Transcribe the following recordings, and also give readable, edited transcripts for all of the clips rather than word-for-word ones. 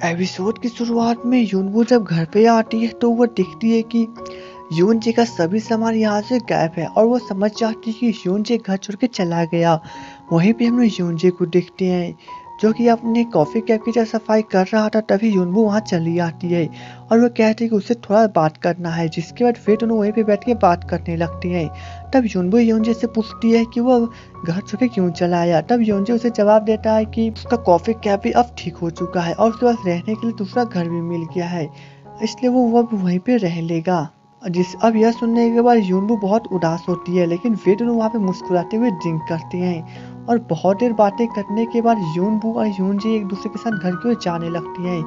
Episode की शुरुआत में यूनबू जब घर पे आती है तो वो देखती है कि यूनजे का सभी सामान यहाँ से गायब है और वो समझ जाती है कि यूनजे घर छोड़ के चला गया। वहीं पे हम लोग यूनजे को देखते हैं जो कि अपने कॉफी कैप की जब सफाई कर रहा था, तभी यूनबू वहाँ चली आती है और वो कहती है कि उससे थोड़ा बात करना है, जिसके बाद फिर दोनों वहीं पे बैठ के बात करने लगती हैं। तब यूनबू यूनजे से पूछती है कि वो घर छोड़ के क्यों चला आया। तब यूनजे उसे जवाब देता है कि उसका कॉफी कैप भी अब ठीक हो चुका है और उसके पास रहने के लिए दूसरा घर भी मिल गया है, इसलिए वो अब वहीं पे रह लेगा। अब यह सुनने के बाद यूनबू बहुत उदास होती है, लेकिन वे दोनों वहाँ पे मुस्कुराते हुए ड्रिंक करते हैं और बहुत देर बातें करने के बाद यूनबू और यूनजे एक दूसरे के साथ घर की ओर जाने लगती हैं।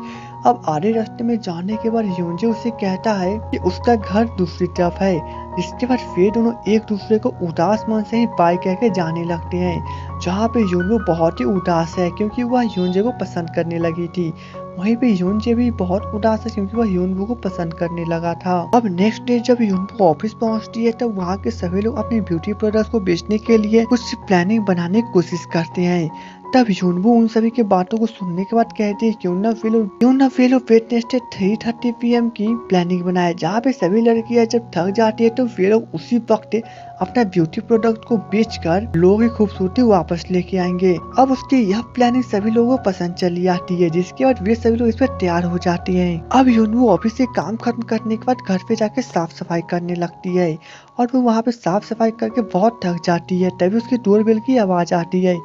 अब आधे रास्ते में जाने के बाद यूनजे उसे कहता है कि उसका घर दूसरी तरफ है, जिसके बाद वे दोनों एक दूसरे को उदास मन से ही बाय कह के जाने लगते हैं, जहाँ पे यूनबू बहुत ही उदास है क्योंकि वह यूनजे को पसंद करने लगी थी। वहीं पे यूनजे भी बहुत उदास है क्योंकि वह यूनबू को पसंद करने लगा था। अब नेक्स्ट डे जब यूनबू ऑफिस पहुंचती है तब वहाँ के सभी लोग अपने ब्यूटी प्रोडक्ट्स को बेचने के लिए कुछ प्लानिंग बनाने की कोशिश करते हैं। तब यूनबू उन सभी की बातों को सुनने के बाद कहती है क्यों ना वे लोग वेडनेसडे 3:30 PM की प्लानिंग बनाए, जहाँ पे सभी लड़कियां जब थक जाती है तो वे लोग उसी वक्त अपना ब्यूटी प्रोडक्ट को बेचकर लोगों की खूबसूरती वापस लेके आएंगे। अब उसकी यह प्लानिंग सभी लोगों को पसंद चली आती है, जिसके बाद वे सभी लोग इस पर तैयार हो जाते हैं। अब यूनबू ऑफिस से काम खत्म करने के बाद घर पे जाके साफ सफाई करने लगती है और वो वहाँ पे साफ सफाई करके बहुत थक जाती है, तभी उसकी डोरबेल की आवाज आती है।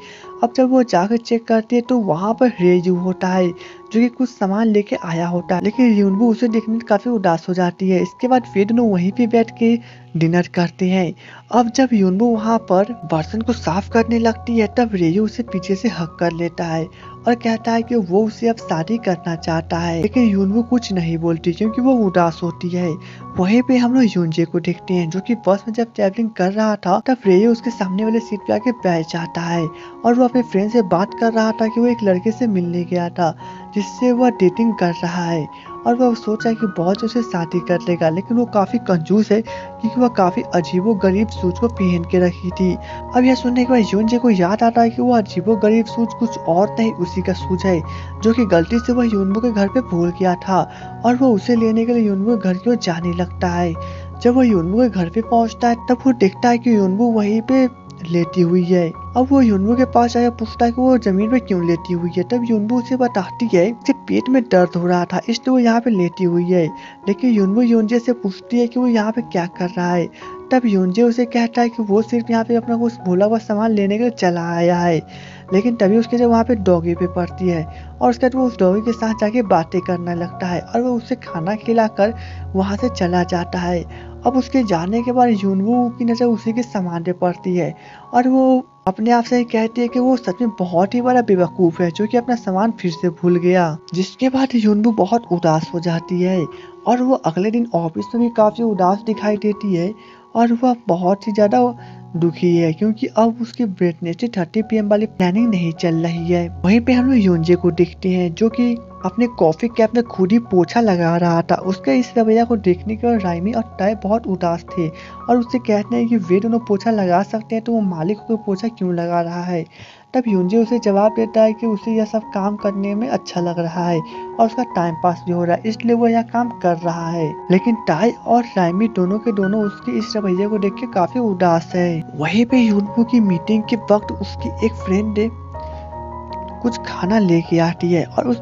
अब जब वो जाकर चेक करती है तो वहाँ पर रेजू होता है जो कि कुछ सामान लेके आया होता है, लेकिन यूनबू उसे देखने में काफी उदास हो जाती है। इसके बाद वे दोनों वहीं पे बैठ के डिनर करते हैं। अब जब यूनबू वहाँ पर बर्तन को साफ करने लगती है तब रेयू उसे पीछे से हक कर लेता है और कहता है कि वो उसे अब शादी करना चाहता है, लेकिन यूनबू कुछ नहीं बोलती क्योंकि वो उदास होती है। वहीं पे हम लोग यूनजे को देखते हैं जो कि बस में जब ट्रैवलिंग कर रहा था तब रेयू उसके सामने वाले सीट पे आके बैठ जाता है और वो अपने फ्रेंड से बात कर रहा था कि वो एक लड़के से मिलने गया था जिससे वह डेटिंग कर रहा है और वह सोचा कि बहुत उसे शादी कर लेगा, लेकिन वो काफी कंजूस है क्योंकि वह काफी अजीबो गरीब शूज को पहन के रखी थी। अब यह सुनने के बाद यूनजे को याद आता है कि वो अजीबो गरीब शूज कुछ और नहीं उसी का शूज है जो कि गलती से वह यूनबू के घर पे भूल गया था और वो उसे लेने के लिए यूनबू के घर की ओर जाने लगता है। जब वो यूनबू के घर पे पहुंचता है तब वो देखता है कि यूनबू वहीं पे लेटी हुई है। अब वो यूनबू के पास आया, पूछता है कि वो जमीन पे क्यों लेटी हुई है। तब यूनबू उसे बताती है कि पेट में दर्द हो रहा था इसलिए वो यहाँ पे लेटी हुई है, लेकिन यूनबू यूनजे से पूछती है कि वो यहाँ पे क्या कर रहा है। तब यूनजे उसे कहता है कि वो सिर्फ यहाँ पे अपना कुछ भूला हुआ सामान लेने के लिए चला आया है, लेकिन तभी उसके जब वहाँ पे डॉगी पे पड़ती है और उसके बाद वो उस डॉगी के साथ जाके बातें करने लगता है और वो उसे खाना खिलाकर वहाँ से चला जाता है। अब उसके जाने के बाद यूनबू की नजर उसी के सामान पे पड़ती है और वो अपने आप से ही कहती है कि वो सच में बहुत ही बड़ा बेवकूफ है जो कि अपना सामान फिर से भूल गया। जिसके बाद यूनबू बहुत उदास हो जाती है और वो अगले दिन ऑफिस में भी काफी उदास दिखाई देती है और वह बहुत ही ज्यादा दुखी है क्योंकि अब उसकी वेडनेसडे 30 PM वाली प्लानिंग नहीं चल रही है। वहीं पे हम लोग यूनजे को देखते हैं जो कि अपने कॉफी कैप में खुद ही पोछा लगा रहा था। उसके इस रवैया को देखने के बाद राइमी और टाई बहुत उदास थे और उससे कहते हैं कि वे दोनों पोछा लगा सकते हैं तो वो मालिक को पोछा क्यों लगा रहा है। तब यूनजे उसे जवाब देता है कि उसे यह सब काम करने में अच्छा लग रहा है और उसका टाइम पास भी हो रहा है इसलिए वो यह काम कर रहा है, लेकिन टाई और राइमी दोनों के दोनों उसके इस रवैये को देख के काफी उदास है। वहीं पे यूनबू की मीटिंग के वक्त उसकी एक फ्रेंड कुछ खाना लेके आती है और उस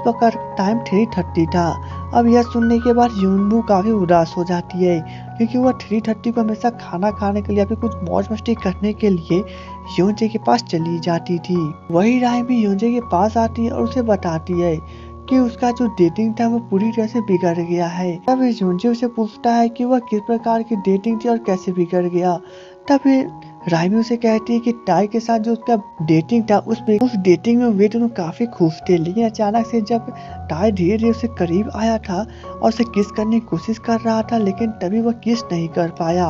वक्त टाइम 3:30 था। अब यह सुनने के बाद यूनबू काफी उदास हो जाती है क्योंकि वह 3:30 को हमेशा खाना खाने के लिए या कुछ मौज मस्ती करने के लिए यूनजे के पास चली जाती थी। वही राइमी यूनजे के पास आती है और उसे बताती है कि उसका जो डेटिंग था वो पूरी तरह से बिगड़ गया है। तब यूनजे उसे पूछता है कि वह किस प्रकार की डेटिंग थी और कैसे बिगड़ गया। तब राइमी उसे कहती है कि टाई के साथ जो उसका डेटिंग था उस डेटिंग में वे दोनों काफी खुश थे, लेकिन अचानक से जब टाई धीरे धीरे उससे करीब आया था और उसे किस करने की कोशिश कर रहा था, लेकिन तभी वह किस नहीं कर पाया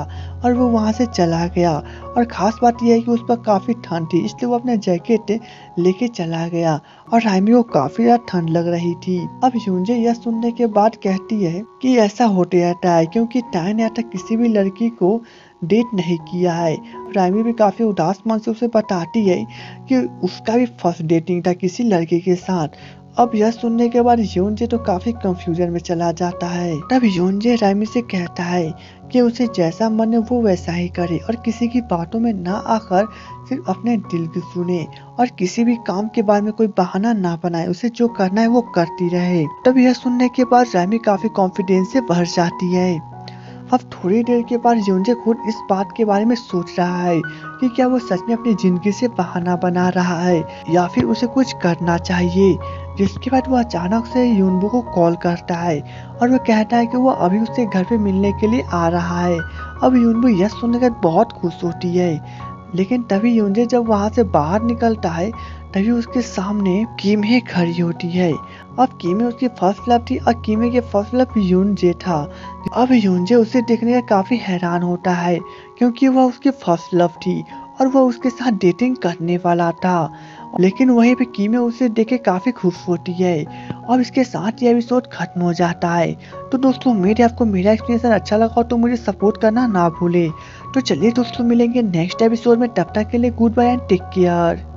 और वो वहां से चला गया। और खास बात यह है कि उस पर काफी ठंड थी इसलिए वो अपना जैकेट लेके चला गया और राइमी को काफी ज्यादा ठंड लग रही थी। अब यूनजे यह सुनने के बाद कहती है कि ऐसा होते रहता है क्योंकि टाई ने अब तक किसी भी लड़की को डेट नहीं किया है। राइमी भी काफी उदास मन से उसे बताती है कि उसका भी फर्स्ट डेटिंग था किसी लड़के के साथ अब यह सुनने के बाद योनजे तो काफी कंफ्यूजन में चला जाता है। तब योनजे राइमी से कहता है कि उसे जैसा मन है वो वैसा ही करे और किसी की बातों में ना आकर सिर्फ अपने दिल की सुने और किसी भी काम के बारे में कोई बहाना ना बनाए, उसे जो करना है वो करती रहे। तब यह सुनने के बाद राइमी काफी कॉन्फिडेंस से भर जाती है। अब थोड़ी देर के बाद योनजे खुद इस बात के बारे में सोच रहा है कि क्या वो सच में अपनी जिंदगी से बहाना बना रहा है या फिर उसे कुछ करना चाहिए। जिसके बाद वो अचानक से यूनबो को कॉल करता है और वो कहता है कि वो अभी उसके घर पे मिलने के लिए आ रहा है। अब यूनबो यह सुनने के बाद बहुत खुश होती है, लेकिन तभी योनजे जब वहां से बाहर निकलता है तभी उसके सामने किमे खड़ी होती है। अब किमे उसकी फर्स्ट लव थी और किमे के फर्स्ट लव योनजे था। अब योनजे उसे देखने का काफी हैरान होता है क्योंकि वह उसकी फर्स्ट लव थी और वह उसके साथ डेटिंग करने वाला था। लेकिन वहीं पे किमे उसे देख के काफी खुश होती है। अब इसके साथ ये एपिसोड खत्म हो जाता है। तो दोस्तों मेरे आपको मेरा एक्सप्लेनेशन अच्छा लगा तो मुझे सपोर्ट करना ना भूले। तो चलिए दोस्तों मिलेंगे नेक्स्ट एपिसोड में, तब तक के लिए goodbye and take care.